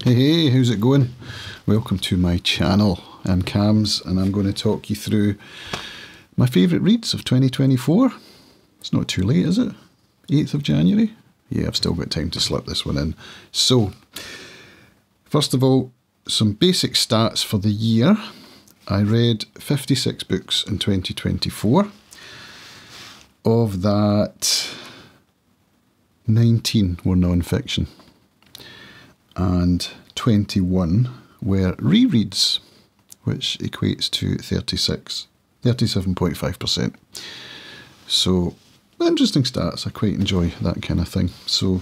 Hey, how's it going? Welcome to my channel. I'm Cams and I'm going to talk you through my favourite reads of 2024. It's not too late, is it? 8th of January? Yeah, I've still got time to slip this one in. So, first of all, some basic stats for the year. I read 56 books in 2024. Of that, 19 were non-fiction and 21 were rereads, which equates to 37.5%. So, interesting stats. I quite enjoy that kind of thing. So,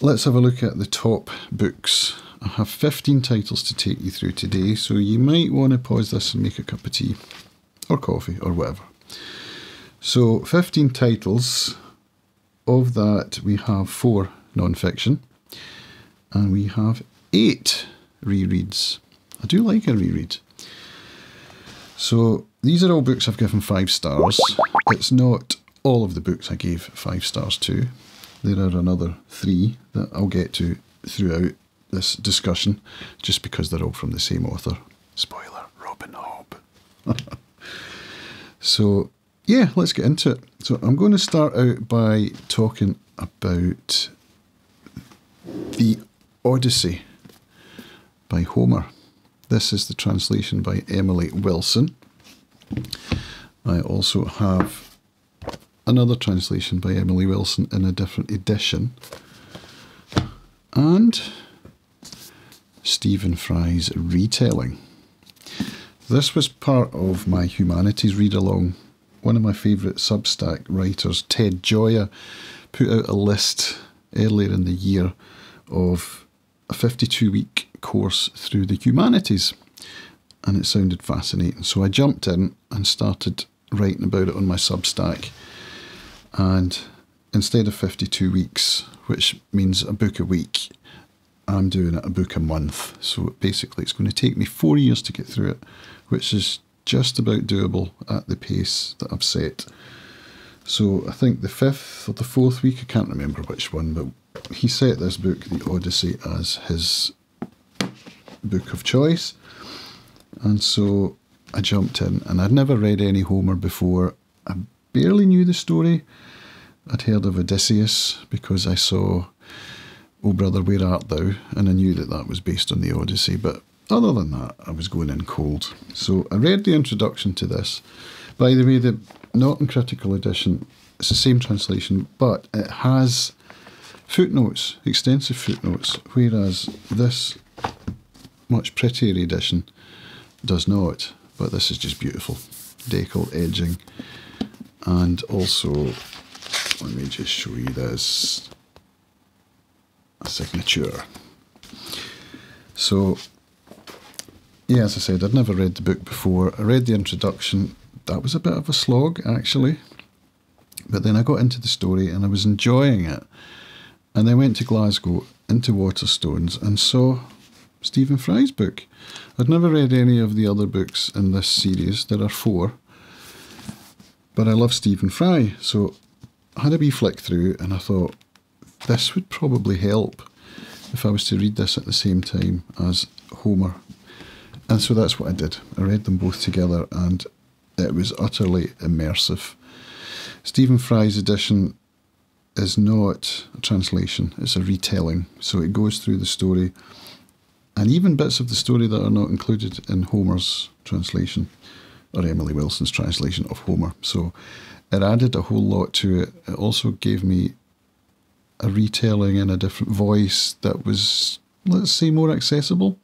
let's have a look at the top books. I have 15 titles to take you through today, so you might want to pause this and make a cup of tea or coffee or whatever. So, 15 titles. Of that, we have 4 non-fiction. And we have 8 rereads. I do like a reread. So these are all books I've given 5 stars. It's not all of the books I gave 5 stars to. There are another 3 that I'll get to throughout this discussion, just because they're all from the same author. Spoiler, Robin Hobb. So yeah, let's get into it. So I'm going to start out by talking about the Odyssey by Homer. This is the translation by Emily Wilson. I also have another translation by Emily Wilson in a different edition. And Stephen Fry's retelling. This was part of my humanities read-along. One of my favourite Substack writers, Ted Joya, put out a list earlier in the year of a 52-week course through the humanities, and it sounded fascinating. So I jumped in and started writing about it on my Substack, and instead of 52 weeks, which means a book a week, I'm doing it a book a month. So basically it's going to take me 4 years to get through it, which is just about doable at the pace that I've set. So I think the 5th or the 4th week, I can't remember which one, but he set this book, The Odyssey, as his book of choice. And so I jumped in, and I'd never read any Homer before. I barely knew the story. I'd heard of Odysseus because I saw Oh Brother, Where Art Thou? And I knew that that was based on the Odyssey. But other than that, I was going in cold. So I read the introduction to this. By the way, the Norton Critical Edition, it's the same translation, but it has footnotes, extensive footnotes, whereas this much prettier edition does not. But this is just beautiful. Decal edging. And also, let me just show you this. A signature. So, yeah, as I said, I'd never read the book before. I read the introduction. That was a bit of a slog, actually. But then I got into the story and I was enjoying it. And then went to Glasgow, into Waterstones, and saw Stephen Fry's book. I'd never read any of the other books in this series. There are 4. But I love Stephen Fry. So I had a wee flick through and I thought, this would probably help if I was to read this at the same time as Homer. And so that's what I did. I read them both together and it was utterly immersive. Stephen Fry's edition is not a translation, it's a retelling. So it goes through the story and even bits of the story that are not included in Homer's translation, or Emily Wilson's translation of Homer. So it added a whole lot to it. It also gave me a retelling in a different voice that was, let's say, more accessible,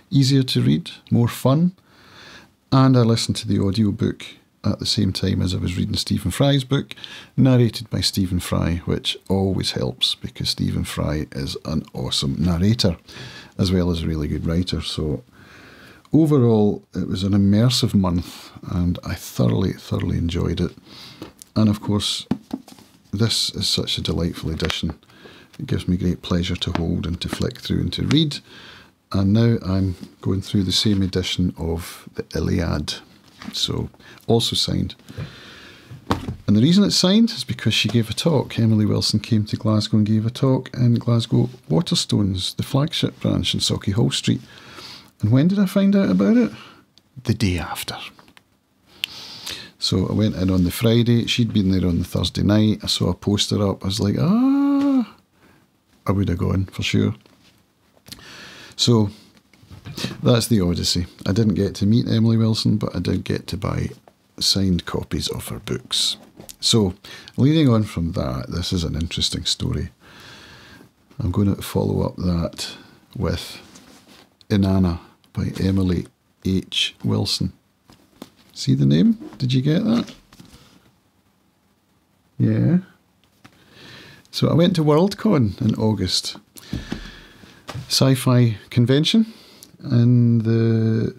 easier to read, more fun. And I listened to the audiobook at the same time as I was reading Stephen Fry's book, narrated by Stephen Fry, which always helps because Stephen Fry is an awesome narrator as well as a really good writer. So overall, it was an immersive month and I thoroughly enjoyed it. And of course, this is such a delightful edition. It gives me great pleasure to hold and to flick through and to read. And now I'm going through the same edition of the Iliad. So, also signed. And the reason it's signed is because she gave a talk. Emily Wilson came to Glasgow and gave a talk in Glasgow Waterstones, the flagship branch in Sauchiehall Street. And when did I find out about it? The day after. So I went in on the Friday. She'd been there on the Thursday night. I saw a poster up. I was like, I would have gone for sure. So that's the Odyssey. I didn't get to meet Emily Wilson, but I did get to buy signed copies of her books. So, leading on from that, this is an interesting story. I'm going to follow up that with Inanna by Emily H. Wilson. See the name? Did you get that? Yeah. So I went to Worldcon in August. Sci-fi convention in the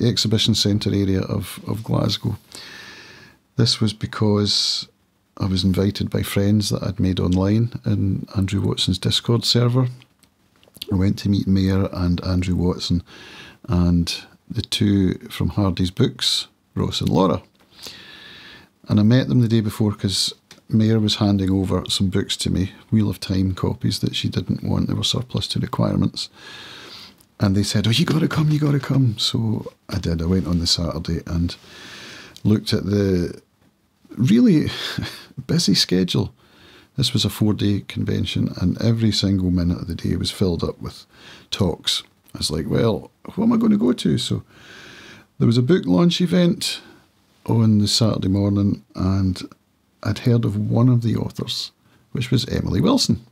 exhibition centre area of Glasgow. This was because I was invited by friends that I'd made online in Andrew Watson's Discord server. I went to meet Mayor and Andrew Watson and the two from Hardy's Books, Ross and Laura. And I met them the day before because Mayor was handing over some books to me, Wheel of Time copies that she didn't want. They were surplus to requirements. And they said, oh, you got to come, you got to come. So I did. I went on the Saturday and looked at the really busy schedule. This was a 4-day convention and every single minute of the day was filled up with talks. I was like, well, who am I going to go to? So there was a book launch event on the Saturday morning and I'd heard of one of the authors, which was Emily Wilson.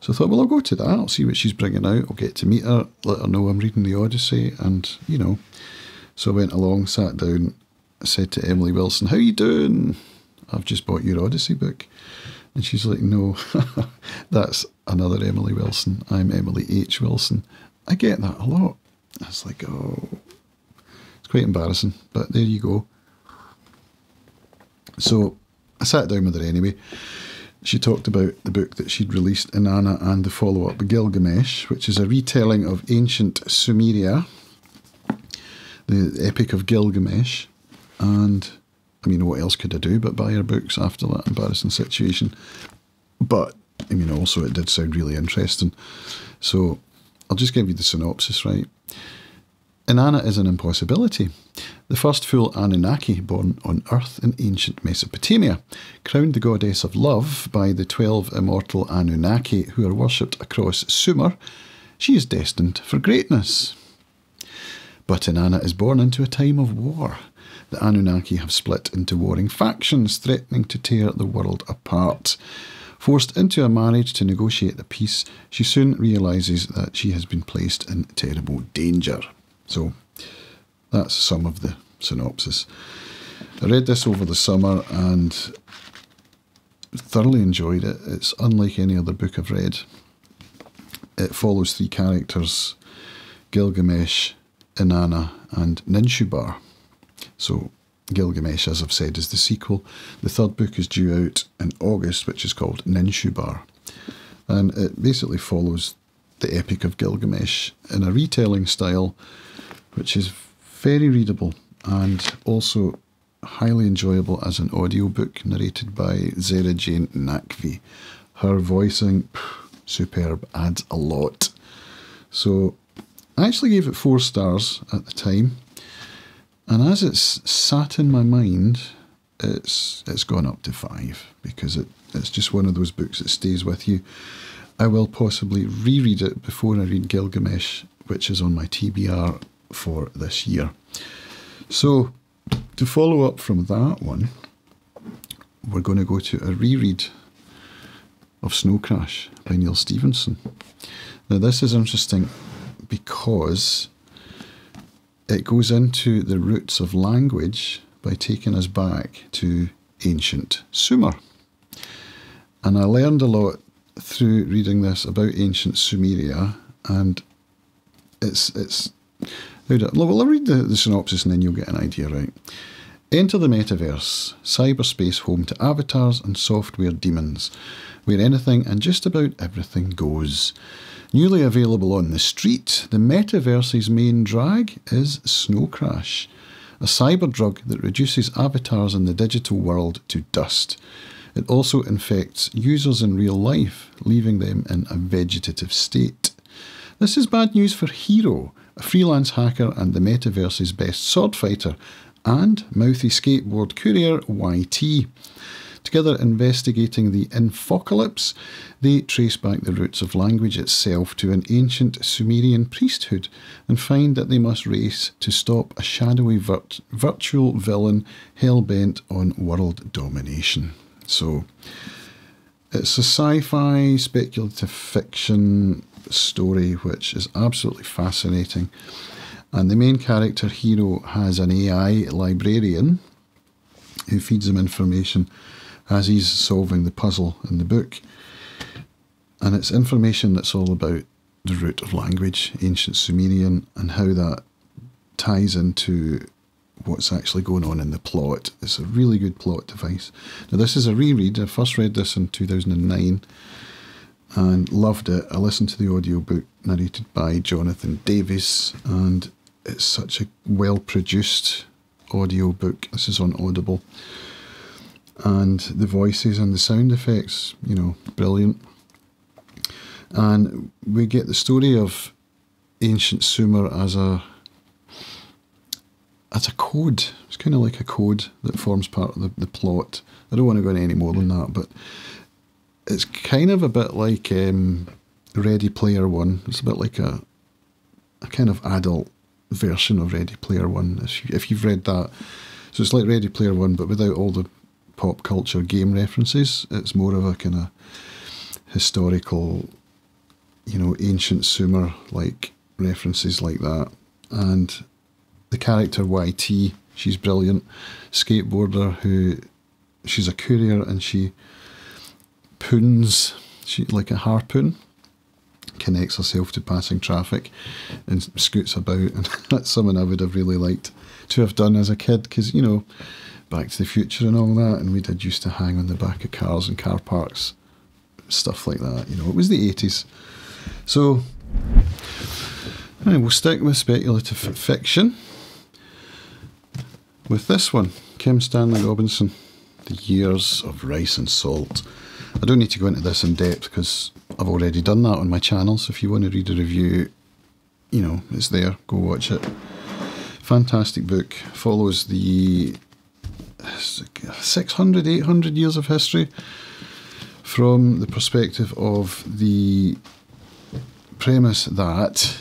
So I thought, well, I'll go to that. I'll see what she's bringing out. I'll get to meet her, let her know I'm reading the Odyssey and, you know. So I went along, sat down, said to Emily Wilson, how you doing? I've just bought your Odyssey book. And she's like, no, that's another Emily Wilson. I'm Emily H. Wilson. I get that a lot. I was like, oh, it's quite embarrassing, but there you go. So I sat down with her anyway. She talked about the book that she'd released, Inanna, and the follow-up, Gilgamesh, which is a retelling of ancient Sumeria, the Epic of Gilgamesh. And, I mean, what else could I do but buy her books after that embarrassing situation? But, I mean, also it did sound really interesting. So I'll just give you the synopsis, right? Inanna is an impossibility. The first full Anunnaki born on Earth in ancient Mesopotamia, crowned the goddess of love by the 12 immortal Anunnaki who are worshipped across Sumer, she is destined for greatness. But Inanna is born into a time of war. The Anunnaki have split into warring factions, threatening to tear the world apart. Forced into a marriage to negotiate a peace, she soon realises that she has been placed in terrible danger. So that's some of the synopsis. I read this over the summer and thoroughly enjoyed it. It's unlike any other book I've read. It follows 3 characters, Gilgamesh, Inanna and Ninshubar. So Gilgamesh, as I've said, is the sequel. The 3rd book is due out in August, which is called Ninshubar. And it basically follows the Epic of Gilgamesh in a retelling style, which is very readable and also highly enjoyable as an audiobook narrated by Zara Jane Nakvi. Her voicing, superb, adds a lot. So I actually gave it 4 stars at the time. And as it's sat in my mind, it's gone up to 5 because it's just one of those books that stays with you. I will possibly reread it before I read Gilgamesh, which is on my TBR for this year. So, to follow up from that one, we're going to go to a reread of Snow Crash by Neil Stevenson. Now this is interesting because it goes into the roots of language by taking us back to ancient Sumer. And I learned a lot through reading this about ancient Sumeria, and well, I'll read the synopsis and then you'll get an idea, right? Enter the metaverse, cyberspace home to avatars and software demons, where anything and just about everything goes. Newly available on the street, the metaverse's main drag is Snow Crash, a cyber drug that reduces avatars in the digital world to dust. It also infects users in real life, leaving them in a vegetative state. This is bad news for Hero, a freelance hacker and the metaverse's best sword fighter, and mouthy skateboard courier YT. Together investigating the Infocalypse, they trace back the roots of language itself to an ancient Sumerian priesthood and find that they must race to stop a shadowy virtual villain hell-bent on world domination. So, it's a sci-fi speculative fiction story which is absolutely fascinating. And the main character, Hero, has an AI librarian who feeds him information as he's solving the puzzle in the book. And it's information that's all about the root of language, ancient Sumerian, and how that ties into what's actually going on in the plot. It's a really good plot device. Now, this is a reread. I first read this in 2009 and loved it. I listened to the audiobook narrated by Jonathan Davies, and it's such a well-produced audiobook. This is on Audible. And the voices and the sound effects, you know, brilliant. And we get the story of ancient Sumer as a code. It's kind of like a code that forms part of the plot. I don't want to go into any more than that, but it's kind of a bit like Ready Player One. It's a bit like a kind of adult version of Ready Player One, if you've read that. So it's like Ready Player One, but without all the pop culture game references. It's more of a kind of historical, you know, ancient Sumer like references like that. And the character YT, she's brilliant. Skateboarder who, she's a courier and she poons, like a harpoon, connects herself to passing traffic and scoots about. And that's something I would have really liked to have done as a kid, because, you know, Back to the Future and all that, and we did used to hang on the back of cars and car parks, stuff like that. You know, it was the 80s. So, anyway, we'll stick with speculative fiction with this one, Kim Stanley Robinson, The Years of Rice and Salt. I don't need to go into this in depth because I've already done that on my channel, so if you want to read a review, you know, it's there, go watch it. Fantastic book, follows the 600, 800 years of history from the perspective of the premise that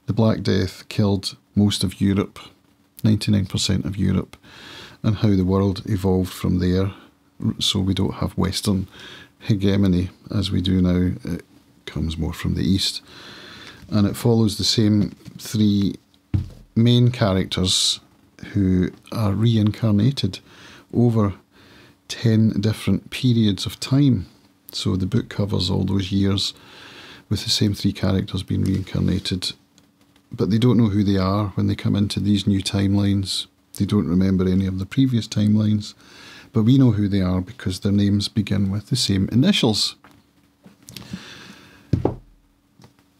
the Black Death killed most of Europe, 99% of Europe, and how the world evolved from there, so we don't have Western hegemony as we do now. It comes more from the East, and it follows the same three main characters who are reincarnated over 10 different periods of time. So the book covers all those years with the same three characters being reincarnated, but they don't know who they are when they come into these new timelines. They don't remember any of the previous timelines, but we know who they are because their names begin with the same initials.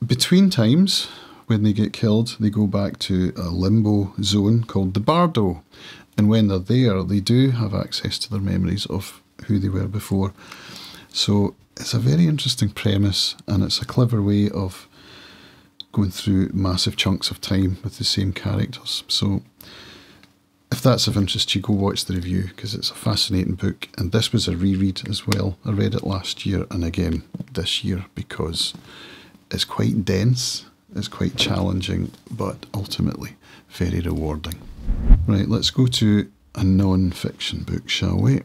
Between times, when they get killed, they go back to a limbo zone called the Bardo, and when they're there, they do have access to their memories of who they were before. So it's a very interesting premise, and it's a clever way of going through massive chunks of time with the same characters. So if that's of interest to you, go watch the review, because it's a fascinating book. And this was a reread as well. I read it last year and again this year because it's quite dense, it's quite challenging, but ultimately very rewarding. Right, let's go to a non-fiction book, shall we?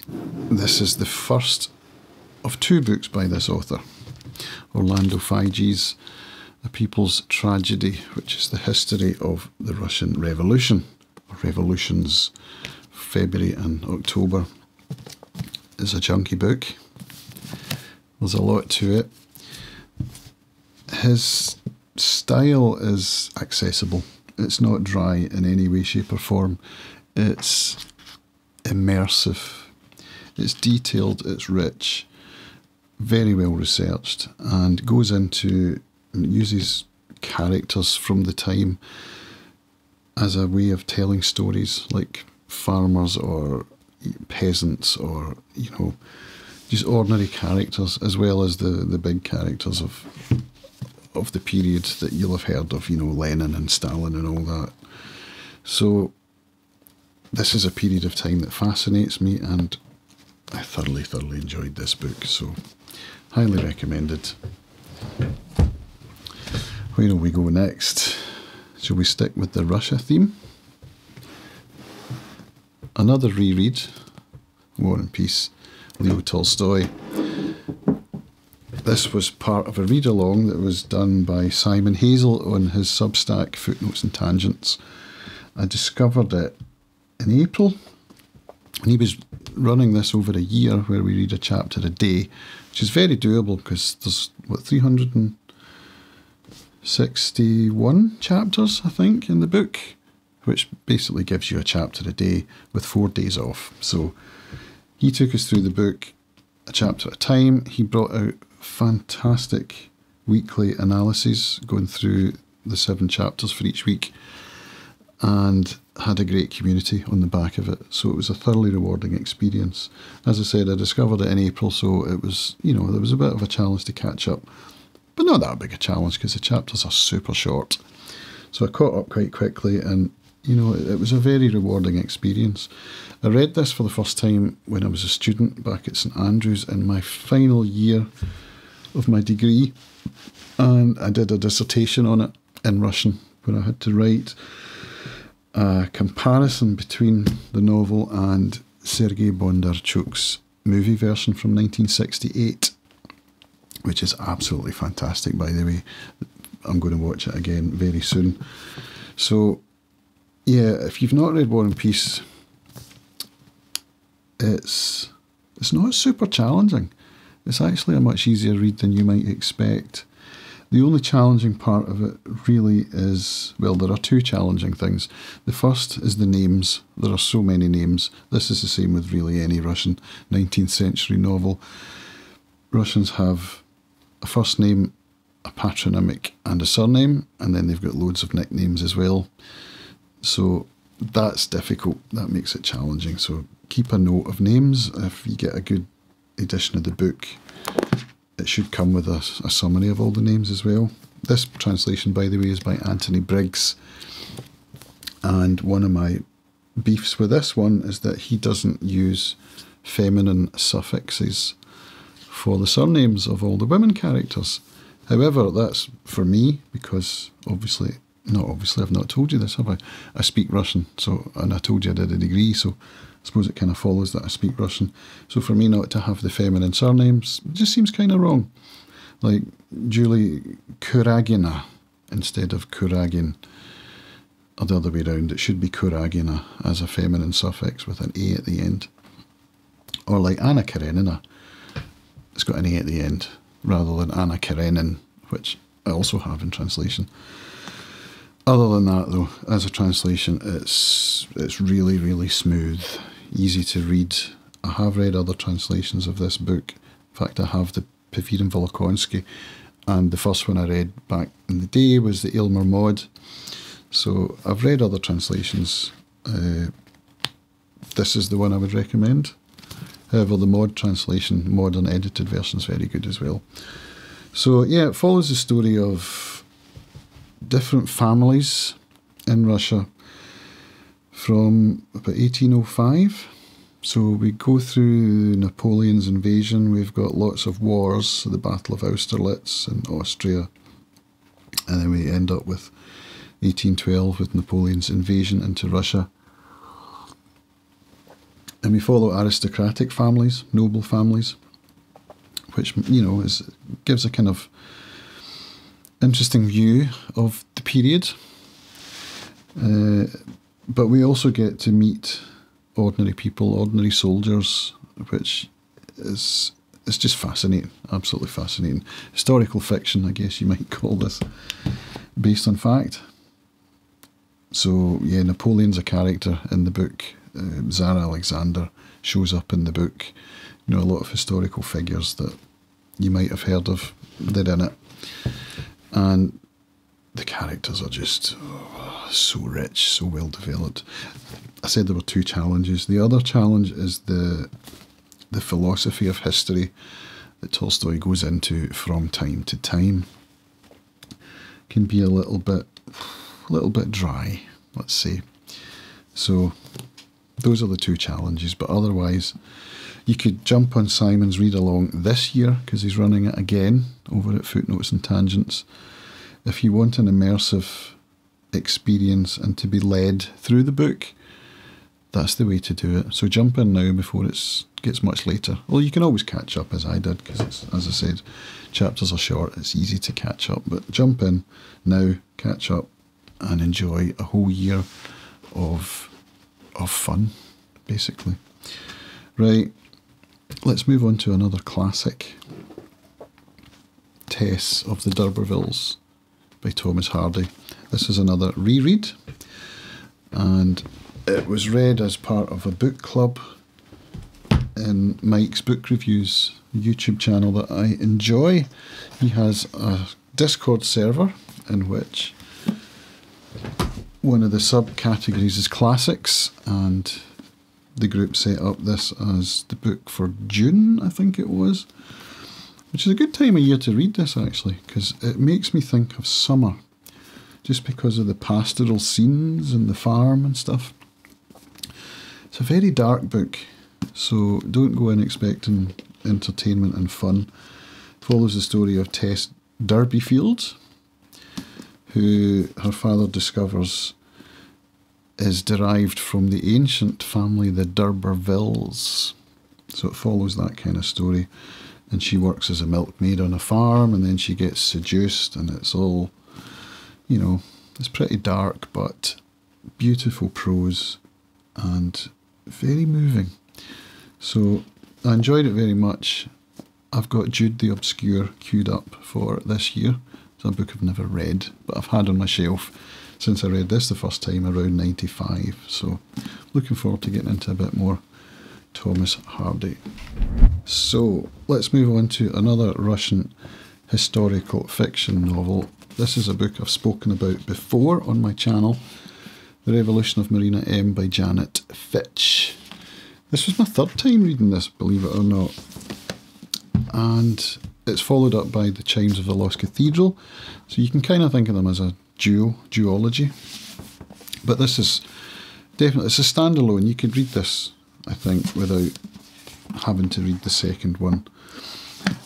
This is the first of two books by this author, Orlando Figes, A People's Tragedy, which is the history of the Russian Revolution, or revolutions, February and October. It's a chunky book. There's a lot to it. His style is accessible. It's not dry in any way, shape or form. It's immersive. It's detailed, it's rich, very well researched, and goes into, uses characters from the time as a way of telling stories, like farmers or peasants, or, you know, just ordinary characters, as well as the big characters of the period that you'll have heard of, you know, Lenin and Stalin and all that. So this is a period of time that fascinates me, and I thoroughly enjoyed this book, so highly recommended. Where will we go next? Shall we stick with the Russia theme? Another reread, War and Peace, Leo Tolstoy. This was part of a read-along that was done by Simon Hazel on his Substack, Footnotes and Tangents. I discovered it in April, and he was running this over a year, where we read a chapter a day, which is very doable because there's, what, 361 chapters, I think, in the book, which basically gives you a chapter a day with 4 days off. So he took us through the book a chapter at a time. He brought out fantastic weekly analyses going through the 7 chapters for each week, and had a great community on the back of it. So it was a thoroughly rewarding experience. As I said, I discovered it in April, so it was, you know, there was a bit of a challenge to catch up, but not that big a challenge because the chapters are super short. So I caught up quite quickly, and, you know, it was a very rewarding experience. I read this for the first time when I was a student back at St Andrews in my final year of my degree, and I did a dissertation on it in Russian, where I had to write a comparison between the novel and Sergei Bondarchuk's movie version from 1968, which is absolutely fantastic, by the way. I'm going to watch it again very soon. So, yeah, if you've not read War and Peace, it's not super challenging. It's actually a much easier read than you might expect. The only challenging part of it really is, well, there are 2 challenging things. The first is the names. There are so many names. This is the same with really any Russian 19th century novel. Russians have a first name, a patronymic and a surname, and then they've got loads of nicknames as well. So that's difficult. That makes it challenging. So keep a note of names. If you get a good edition of the book, it should come with a summary of all the names as well. This translation, by the way, is by Anthony Briggs. And one of my beefs with this one is that he doesn't use feminine suffixes for the surnames of all the women characters. However, that's for me, because not obviously, I've not told you this, have I? I speak Russian, so, and I told you I did a degree, so I suppose it kind of follows that I speak Russian. So for me not to have the feminine surnames just seems kind of wrong. Like Julie Kuragina instead of Kuragin, or the other way around. It should be Kuragina as a feminine suffix with an A at the end. Or like Anna Karenina, it's got an A at the end, rather than Anna Karenin, which I also have in translation. Other than that, though, as a translation, it's really, really smooth, easy to read. I have read other translations of this book. In fact, I have the Pavirin Volokonsky, and the first one I read back in the day was the Aylmer Mod. So I've read other translations. This is the one I would recommend. However, the Mod translation, modern edited version, is very good as well. So yeah, it follows the story of different families in Russia from about 1805. So we go through Napoleon's invasion. We've got lots of wars, the Battle of Austerlitz in Austria, and then we end up with 1812 with Napoleon's invasion into Russia. And we follow aristocratic families, noble families, which, you know, gives a kind of interesting view of the period. But we also get to meet ordinary people, ordinary soldiers, which is just fascinating, absolutely fascinating. Historical fiction, I guess you might call this, based on fact. So yeah, Napoleon's a character in the book. Tsar Alexander shows up in the book. You know, a lot of historical figures that you might have heard of, they're in it. And the characters are just so rich, so well developed. I said there were 2 challenges. The other challenge is the philosophy of history that Tolstoy goes into from time to time. Can be a little bit dry, let's say. So those are the 2 challenges, but otherwise you could jump on Simon's read along this year, because he's running it again over at Footnotes and Tangents. If you want an immersive experience and to be led through the book, that's the way to do it. So jump in now before it gets much later. Well, you can always catch up, as I did, because, as I said, chapters are short, it's easy to catch up. But jump in now, catch up, and enjoy a whole year of fun, basically. Right, let's move on to another classic. Tess of the D'Urbervilles by Thomas Hardy. This is another reread, and it was read as part of a book club in Mike's Book Reviews YouTube channel that I enjoy. He has a Discord server in which one of the subcategories is classics, and the group set up this as the book for June, I think it was, which is a good time of year to read this, actually, because it makes me think of summer, just because of the pastoral scenes and the farm and stuff. It's a very dark book, so don't go in expecting entertainment and fun. It follows the story of Tess Durbeyfield, who her father discovers is derived from the ancient family, the D'Urbervilles. So it follows that kind of story. And she works as a milkmaid on a farm, and then she gets seduced, and it's all, you know, it's pretty dark, but beautiful prose and very moving. So I enjoyed it very much. I've got Jude the Obscure queued up for this year. It's a book I've never read, but I've had on my shelf since I read this the first time around 95. So looking forward to getting into a bit more Thomas Hardy. So let's move on to another Russian historical fiction novel. This is a book I've spoken about before on my channel, The Revolution of Marina M by Janet Fitch. This was my 3rd time reading this, believe it or not. And it's followed up by The Chimes of the Lost Cathedral. So you can kind of think of them as a duology. But this is definitely, it's a standalone. You could read this, I think, without having to read the second one.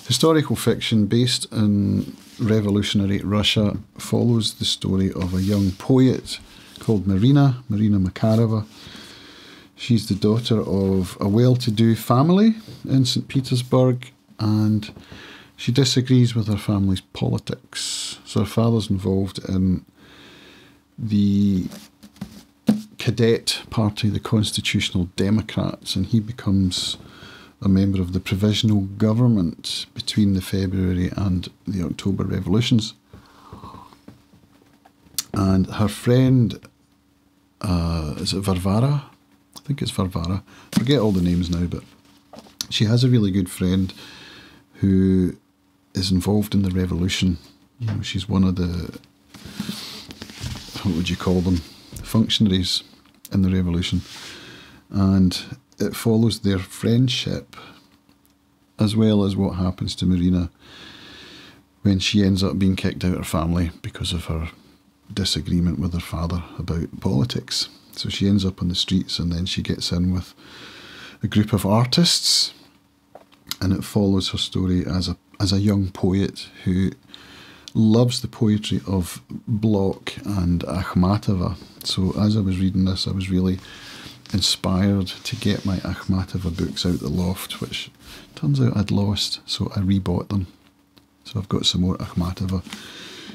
Historical fiction based in revolutionary Russia, follows the story of a young poet called Marina Makarova. She's the daughter of a well-to-do family in St. Petersburg, and she disagrees with her family's politics. So her father's involved in the cadet party, the Constitutional Democrats, and he becomes a member of the provisional government between the February and the October revolutions. And her friend, is it Varvara? I think it's Varvara. I forget all the names now, but she has a really good friend who is involved in the revolution. You know, she's one of the, what would you call them, functionaries in the revolution. And it follows their friendship, as well as what happens to Marina when she ends up being kicked out of her family because of her disagreement with her father about politics. So she ends up on the streets, and then she gets in with a group of artists, and it follows her story as a young poet who loves the poetry of Bloch and Akhmatova. So as I was reading this, I was really inspired to get my Akhmatova books out the loft, which turns out I'd lost, so I rebought them. So I've got some more Akhmatova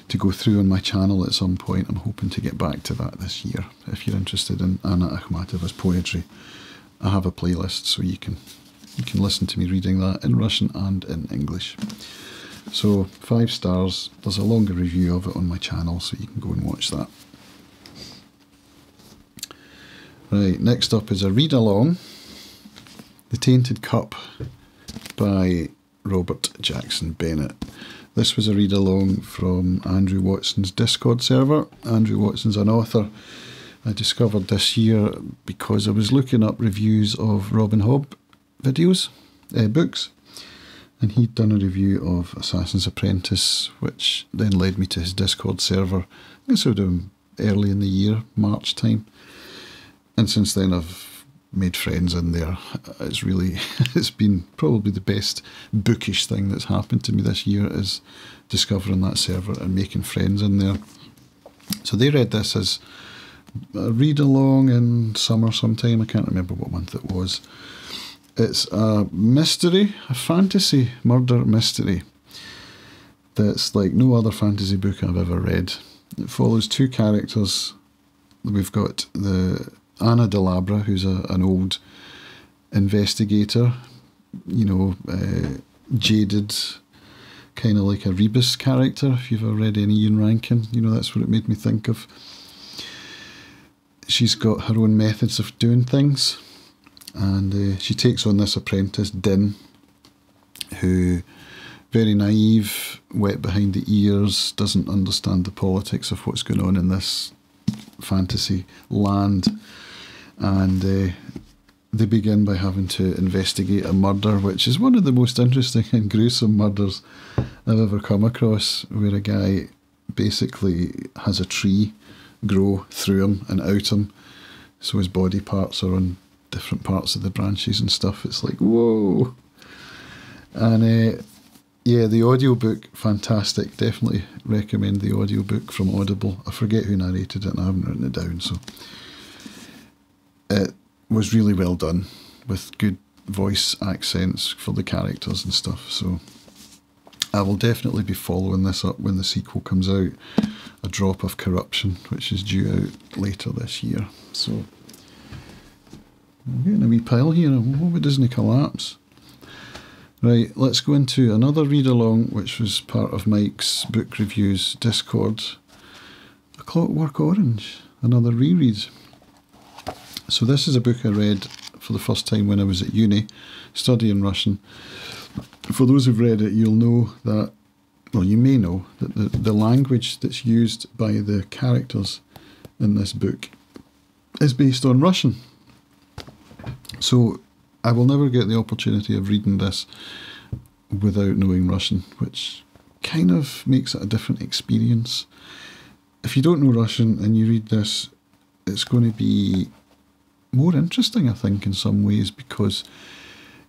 to go through on my channel at some point. I'm hoping to get back to that this year. If you're interested in Anna Akhmatova's poetry, I have a playlist, so you can listen to me reading that in Russian and in English. So 5 stars. There's a longer review of it on my channel, so you can go and watch that. Right, next up is a read-along, The Tainted Cup by Robert Jackson Bennett. This was a read-along from Andrew Watson's Discord server. Andrew Watson's an author I discovered this year because I was looking up reviews of Robin Hobb videos, books, and he'd done a review of Assassin's Apprentice, which then led me to his Discord server. I guess I would have early in the year, March time. And since then I've made friends in there. It's been probably the best bookish thing that's happened to me this year, is discovering that server and making friends in there. So they read this as a read-along in summer sometime. I can't remember what month it was. It's a mystery, a fantasy murder mystery that's like no other fantasy book I've ever read. It follows two characters. We've got the Anna de Labra, who's an old investigator, jaded, kind of like a Rebus character. If you've ever read any Ian Rankin, that's what it made me think of. She's got her own methods of doing things, and she takes on this apprentice, Din, who, very naive, wet behind the ears, doesn't understand the politics of what's going on in this fantasy land, and they begin by having to investigate a murder, which is one of the most interesting and gruesome murders I've ever come across, where a guy basically has a tree grow through him and out him, so his body parts are on different parts of the branches and stuff. It's like, whoa. And the audiobook, fantastic. Definitely recommend the audiobook from Audible. I forget who narrated it and I haven't written it down, so it was really well done with good voice accents for the characters and stuff. So I will definitely be following this up when the sequel comes out, A Drop of Corruption, which is due out later this year. So I'm getting a wee pile here. I hope it doesn't collapse. Right, let's go into another read-along, which was part of Mike's book reviews Discord. A Clockwork Orange, another reread. So this is a book I read for the first time when I was at uni, studying Russian. For those who've read it, you'll know that, well, you may know that the language that's used by the characters in this book is based on Russian. So I will never get the opportunity of reading this without knowing Russian, which kind of makes it a different experience. If you don't know Russian and you read this, it's going to be more interesting, I think, in some ways, because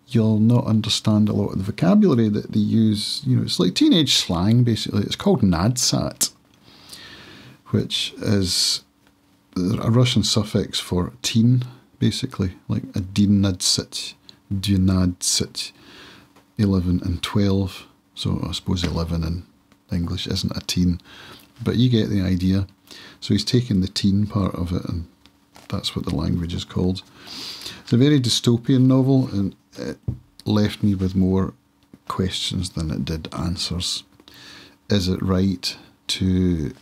you'll not understand a lot of the vocabulary that they use. It's like teenage slang, basically. It's called nadsat, which is a Russian suffix for teen, basically, like a dinadsit, dynadsit, 11 and 12. So I suppose 11 in English isn't a teen, but you get the idea. So he's taken the teen part of it, and that's what the language is called. It's a very dystopian novel, and it left me with more questions than it did answers. Is it right to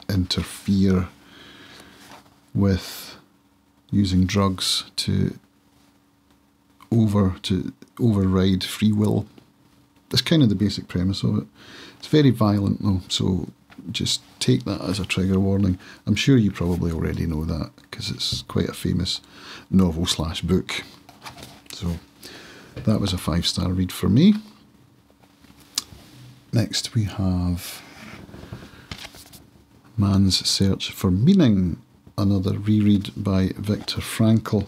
interfere with using drugs to override free will? That's kind of the basic premise of it. It's very violent though, so just take that as a trigger warning. I'm sure you probably already know that because it's quite a famous novel/book. So that was a 5-star read for me. Next we have Man's Search for Meaning, another reread by Viktor Frankl.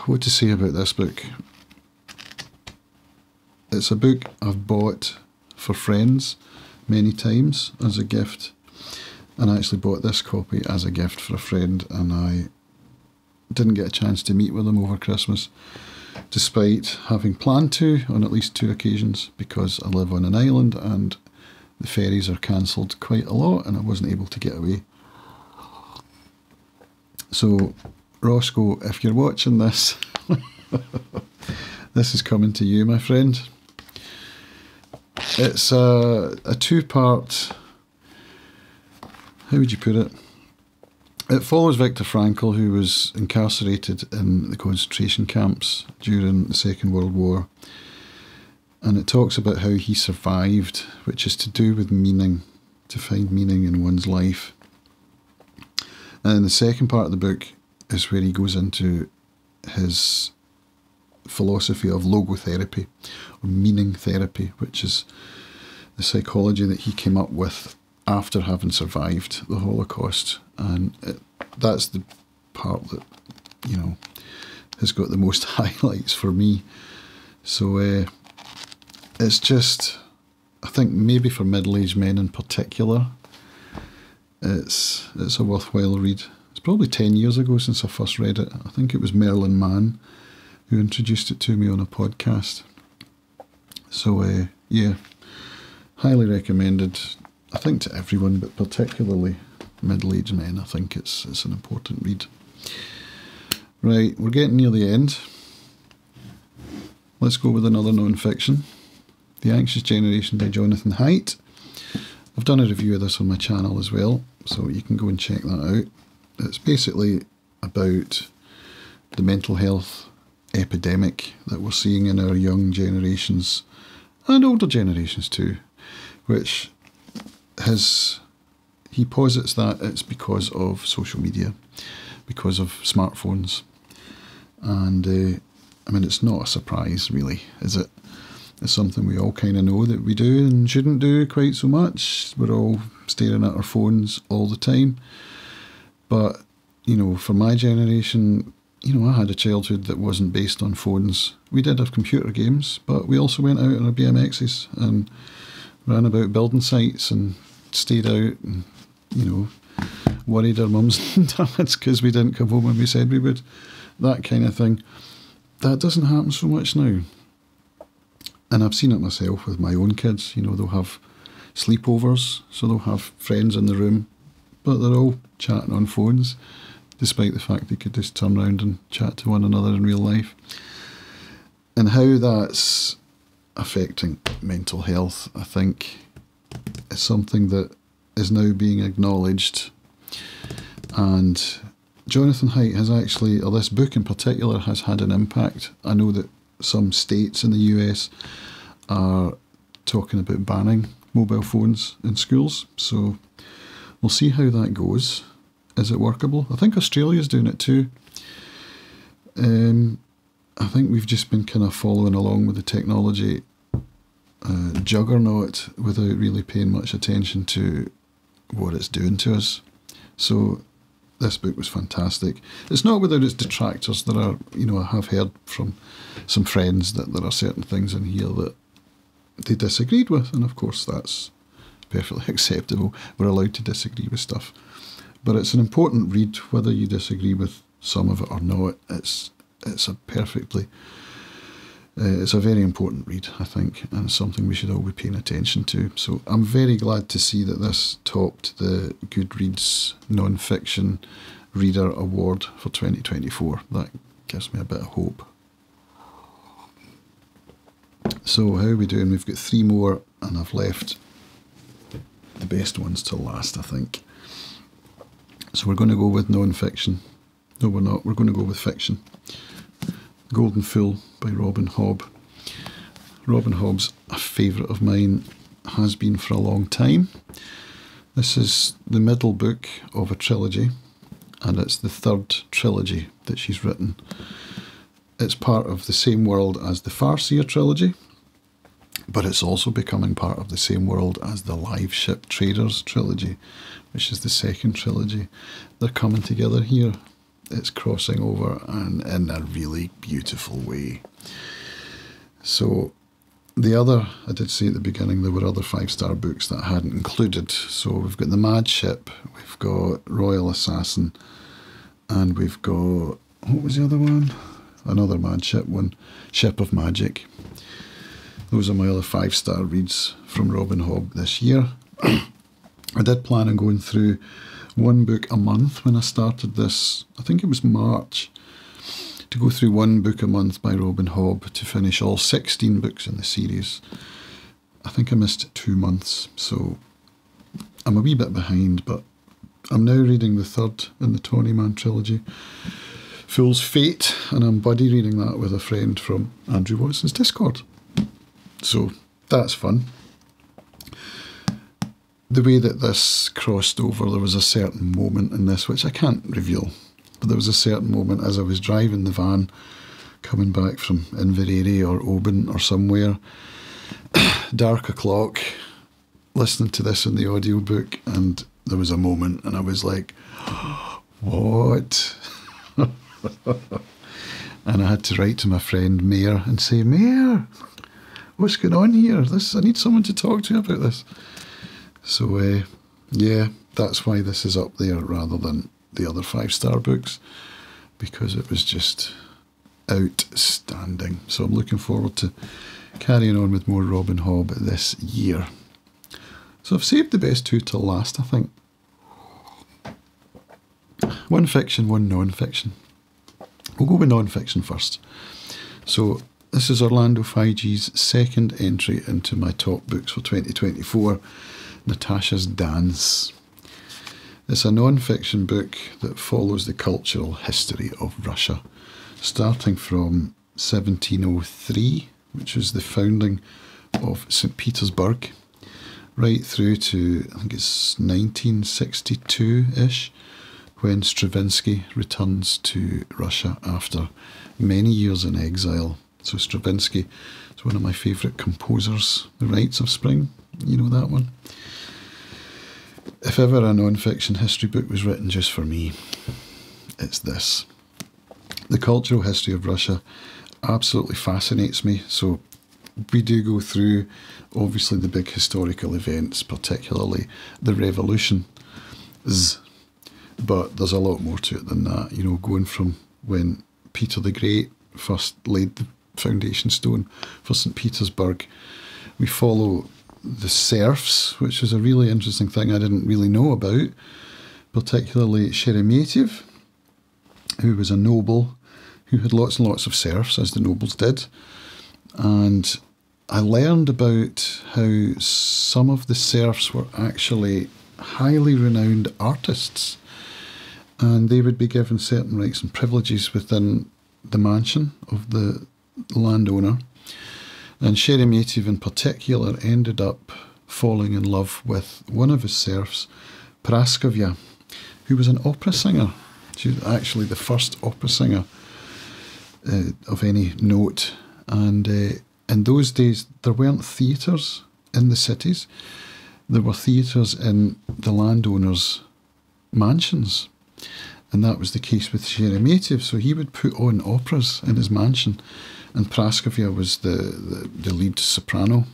What to say about this book? It's a book I've bought for friends many times as a gift, and I actually bought this copy as a gift for a friend, and I didn't get a chance to meet with him over Christmas, despite having planned to on at least 2 occasions, because I live on an island and the ferries are cancelled quite a lot and I wasn't able to get away. So Roscoe, if you're watching this, this is coming to you, my friend. It's a 2-part, how would you put it? It follows Viktor Frankl, who was incarcerated in the concentration camps during the Second World War. And it talks about how he survived, which is to do with meaning, to find meaning in one's life. And the second part of the book is where he goes into his philosophy of logotherapy, or meaning therapy, which is the psychology that he came up with after having survived the Holocaust. And that's the part that, you know, has got the most highlights for me. So it's just, I think maybe for middle-aged men in particular, it's a worthwhile read. It's probably 10 years ago since I first read it. I think it was Merlin Mann who introduced it to me on a podcast. So yeah, highly recommended, I think, to everyone, but particularly middle-aged men. I think it's an important read. Right, we're getting near the end. Let's go with another non-fiction. The Anxious Generation by Jonathan Haidt. I've done a review of this on my channel as well, so you can go and check that out. It's basically about the mental health epidemic that we're seeing in our young generations, and older generations too, which he posits that it's because of social media, because of smartphones. And I mean, it's not a surprise really, is it? It's something we all kind of know that we do and shouldn't do quite so much. We're all staring at our phones all the time. But, you know, for my generation, you know, I had a childhood that wasn't based on phones. We did have computer games, but we also went out on our BMXs and ran about building sites and stayed out and, you know, worried our mums and dads because we didn't come home when we said we would. That kind of thing. That doesn't happen so much now. And I've seen it myself with my own kids. You know, they'll have sleepovers, so they'll have friends in the room, but they're all chatting on phones, despite the fact they could just turn around and chat to one another in real life. And how that's affecting mental health, I think, is something that is now being acknowledged. And Jonathan Haidt has actually, or this book in particular, has had an impact. I know that some states in the US are talking about banning mobile phones in schools, so we'll see how that goes. Is it workable? I think Australia's doing it too. I think we've just been kind of following along with the technology juggernaut without really paying much attention to what it's doing to us. So this book was fantastic. It's not without its detractors. There are, you know, I have heard from some friends that there are certain things in here that they disagreed with, and of course that's perfectly acceptable. We're allowed to disagree with stuff. But it's an important read, whether you disagree with some of it or not. It's a very important read, I think, and it's something we should all be paying attention to. So I'm very glad to see that this topped the Goodreads Non-Fiction Reader Award for 2024. That gives me a bit of hope. So how are we doing? We've got 3 more, and I've left the best ones till last, I think. So we're going to go with non-fiction. No, we're not. We're going to go with fiction. Golden Fool by Robin Hobb. Robin Hobb's a favourite of mine, has been for a long time. This is the middle book of a trilogy, and it's the 3rd trilogy that she's written. It's part of the same world as the Farseer trilogy, but it's also becoming part of the same world as the Live Ship Traders trilogy, which is the 2nd trilogy. They're coming together here. It's crossing over, and in a really beautiful way. So the other, I did say at the beginning, there were other 5-star books that I hadn't included. So we've got The Mad Ship, we've got Royal Assassin, and we've got, what was the other one? Another Mad Ship one, Ship of Magic. Those are my other 5-star reads from Robin Hobb this year. I did plan on going through 1 book a month when I started this. I think it was March, to go through 1 book a month by Robin Hobb to finish all 16 books in the series. I think I missed 2 months, so I'm a wee bit behind, but I'm now reading the 3rd in the Tawny Man trilogy, Fool's Fate, and I'm buddy reading that with a friend from Andrew Watson's Discord. So that's fun. The way that this crossed over, there was a certain moment in this, which I can't reveal, but there was a certain moment as I was driving the van, coming back from Inverary or Oban or somewhere, dark o'clock, listening to this in the audiobook, and there was a moment and I was like, what? And I had to write to my friend Mayor and say, Mayor, what's going on here? I need someone to talk to about this. So, yeah, that's why this is up there rather than the other 5-star books, because it was just outstanding. So I'm looking forward to carrying on with more Robin Hobb this year. So I've saved the best 2 till last, I think. One fiction, one non-fiction. We'll go with non-fiction first. So this is Orlando Fige's second entry into my top books for 2024, Natasha's Dance. It's a non-fiction book that follows the cultural history of Russia, starting from 1703, which was the founding of St. Petersburg, right through to, I think it's 1962-ish, when Stravinsky returns to Russia after many years in exile. So Stravinsky is one of my favourite composers. The Rites of Spring, you know that one? If ever a non-fiction history book was written just for me, it's this. The cultural history of Russia absolutely fascinates me. So we do go through, obviously, the big historical events, particularly the revolution. But there's a lot more to it than that, you know, going from when Peter the Great first laid the foundation stone for St. Petersburg. We follow the serfs, which is a really interesting thing I didn't really know about, particularly Sheremetyev, who was a noble who had lots and lots of serfs, as the nobles did. And I learned about how some of the serfs were actually highly renowned artists, and they would be given certain rights and privileges within the mansion of the landowner. And Sheremetyev in particular ended up falling in love with one of his serfs, Praskovya, who was an opera singer. She was actually the first opera singer of any note. And in those days, there weren't theatres in the cities. There were theatres in the landowners' mansions. And that was the case with Sheremetyev. So he would put on operas in his mansion. And Praskovya was the lead soprano.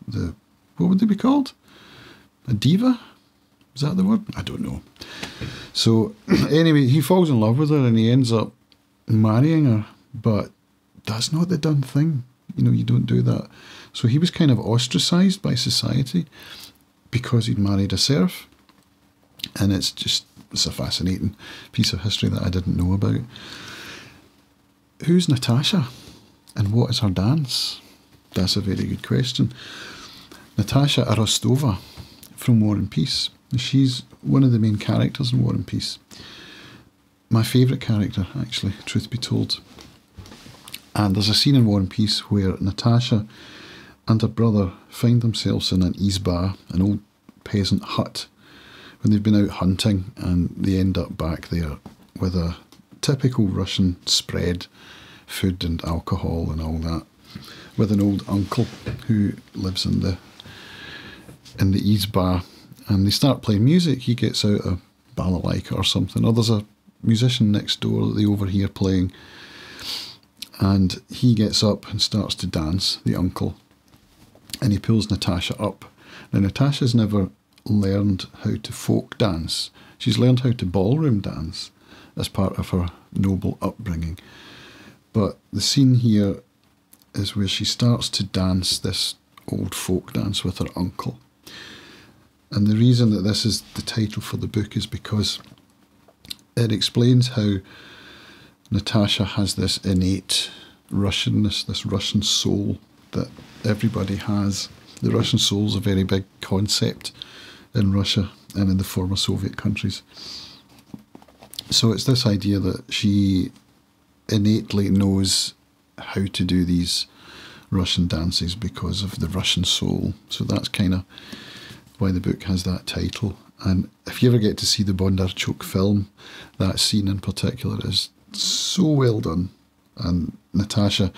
What would they be called? A diva? Is that the word? I don't know. So anyway, he falls in love with her and he ends up marrying her. But that's not the done thing. You know, you don't do that. So he was kind of ostracised by society because he'd married a serf. And it's a fascinating piece of history that I didn't know about. Who's Natasha? And what is her dance? That's a very good question. Natasha Rostova from War and Peace. She's one of the main characters in War and Peace. My favourite character, actually, truth be told. And there's a scene in War and Peace where Natasha and her brother find themselves in an izba, an old peasant hut, when they've been out hunting, and they end up back there with a typical Russian spread, food and alcohol and all that, with an old uncle who lives in the izba, and they start playing music. He gets out a balalaika or something, or there's a musician next door that they overhear playing, and he gets up and starts to dance, the uncle, and he pulls Natasha up. Now Natasha's never learned how to folk dance. She's learned how to ballroom dance as part of her noble upbringing. But the scene here is where she starts to dance this old folk dance with her uncle. And the reason that this is the title for the book is because it explains how Natasha has this innate Russianness, this Russian soul that everybody has. The Russian soul is a very big concept in Russia and in the former Soviet countries. So it's this idea that she innately knows how to do these Russian dances because of the Russian soul. So that's kind of why the book has that title. And if you ever get to see the Bondarchuk film, that scene in particular is so well done. And Natasha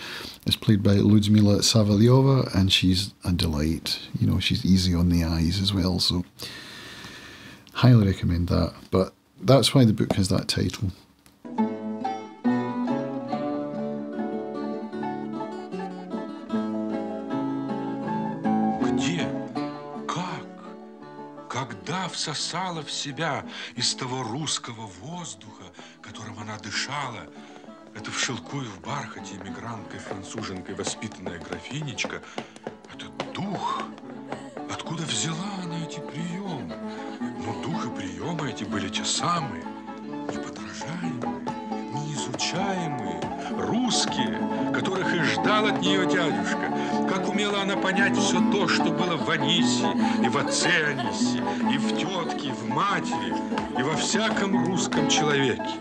is played by Ludmila Savalyova, and she's a delight. You know, she's easy on the eyes as well, so highly recommend that. But that's why the book has that title. Когда всосала в себя из того русского воздуха, которым она дышала, это в шелку и в бархате эмигранткой-француженкой воспитанная графинечка, этот дух, откуда взяла она эти приемы? Но дух и приемы эти были те самые, неподражаемые, неизучаемые, русские, которых и ждал от нее дядюшка. Как умела она понять все то, что было в Анисе, и в отце Анисе, и в тетке, и в матери, и во всяком русском человеке.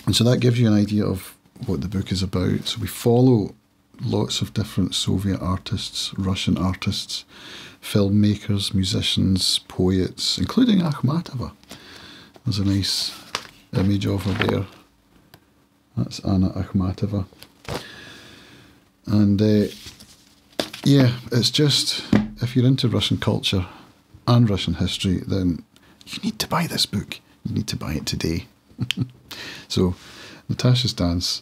And so that gives you an idea of what the book is about. So we follow lots of different Soviet artists, Russian artists, filmmakers, musicians, poets, including Akhmatova. There's a nice image of her there. That's Anna Akhmatova. And yeah, it's just, if you're into Russian culture and Russian history, then you need to buy this book. You need to buy it today. So, Natasha's Dance,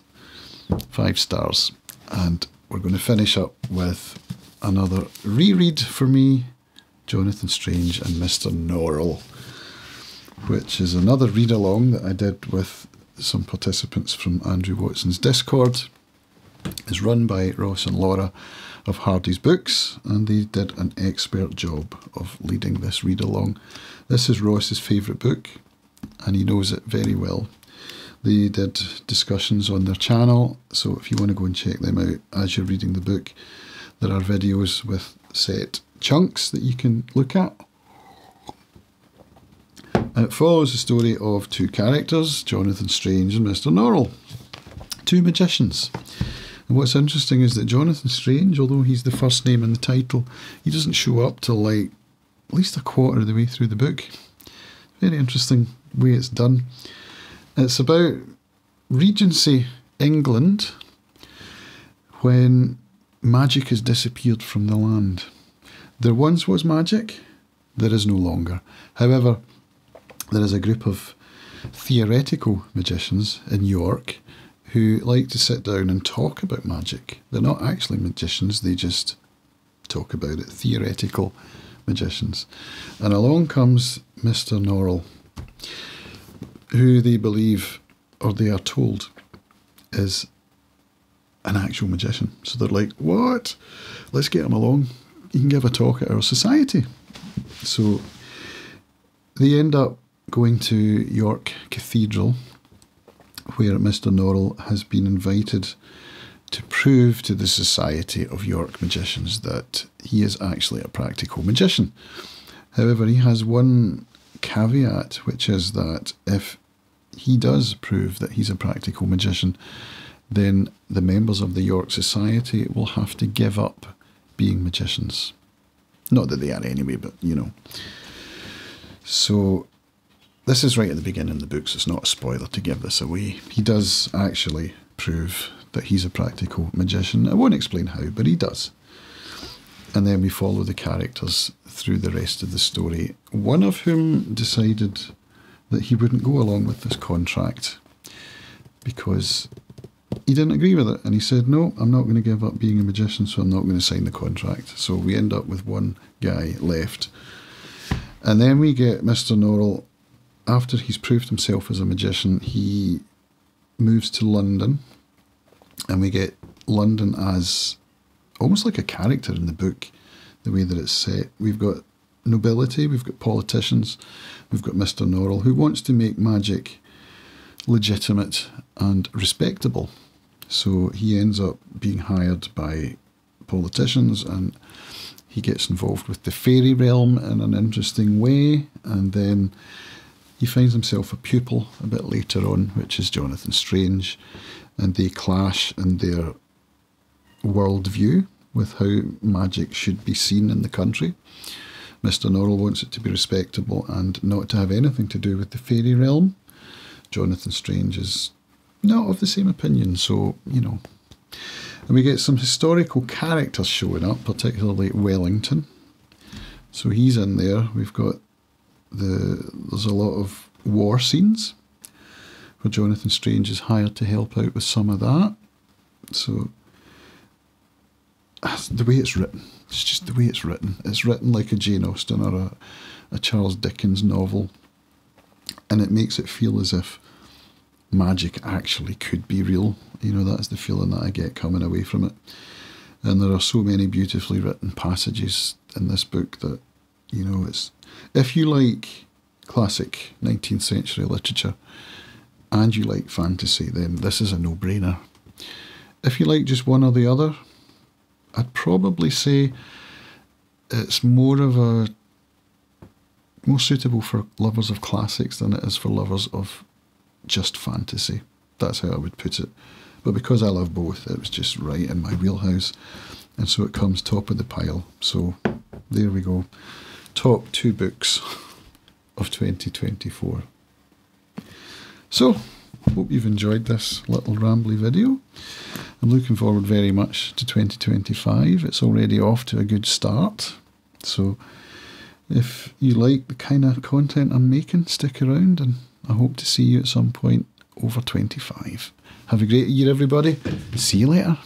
5 stars. And we're going to finish up with another reread for me, Jonathan Strange and Mr. Norrell, which is another read-along that I did with some participants from Andrew Watson's Discord. It's run by Ross and Laura of Hardy's Books, and they did an expert job of leading this read-along. This is Ross's favourite book, and he knows it very well. They did discussions on their channel, so if you want to go and check them out as you're reading the book, there are videos with set chunks that you can look at. And it follows the story of 2 characters, Jonathan Strange and Mr. Norrell, 2 magicians. And what's interesting is that Jonathan Strange, although he's the first name in the title, he doesn't show up till like at least a quarter of the way through the book. Very interesting way it's done. It's about Regency England when magic has disappeared from the land. There once was magic, there is no longer. However, there is a group of theoretical magicians in York who like to sit down and talk about magic. They're not actually magicians, they just talk about it. Theoretical magicians. And along comes Mr. Norrell, who they believe, or they are told, is an actual magician. So they're like, what? Let's get him along. He can give a talk at our society. So they end up going to York Cathedral, where Mr. Norrell has been invited to prove to the Society of York Magicians that he is actually a practical magician. However, he has one caveat, which is that if he does prove that he's a practical magician, then the members of the York Society will have to give up being magicians. Not that they are anyway, but you know. So this is right at the beginning of the book, so it's not a spoiler to give this away. He does actually prove that he's a practical magician. I won't explain how, but he does. And then we follow the characters through the rest of the story, one of whom decided that he wouldn't go along with this contract because he didn't agree with it. And he said, no, I'm not going to give up being a magician, so I'm not going to sign the contract. So we end up with one guy left. And then we get Mr. Norrell. After he's proved himself as a magician, he moves to London. And we get London as almost like a character in the book, the way that it's set. We've got nobility, we've got politicians, we've got Mr. Norrell, who wants to make magic legitimate and respectable. So he ends up being hired by politicians, and he gets involved with the fairy realm in an interesting way, and then he finds himself a pupil a bit later on, which is Jonathan Strange, and they clash in their worldview with how magic should be seen in the country. Mr. Norrell wants it to be respectable and not to have anything to do with the fairy realm. Jonathan Strange is not of the same opinion, so, you know. And we get some historical characters showing up, particularly Wellington. So he's in there. We've got there's a lot of war scenes where Jonathan Strange is hired to help out with some of that. So the way it's written, it's just the way it's written. It's written like a Jane Austen or a Charles Dickens novel, and it makes it feel as if magic actually could be real. You know, that's the feeling that I get coming away from it. And there are so many beautifully written passages in this book that, you know, it's, if you like classic 19th century literature and you like fantasy, then this is a no-brainer. If you like just one or the other, I'd probably say it's more suitable for lovers of classics than it is for lovers of just fantasy. That's how I would put it. But because I love both, it was just right in my wheelhouse, and so it comes top of the pile. So there we go. Top 2 books of 2024. So, hope you've enjoyed this little rambly video. I'm looking forward very much to 2025. It's already off to a good start. So, if you like the kind of content I'm making, stick around, and I hope to see you at some point over 25. Have a great year, everybody. See you later.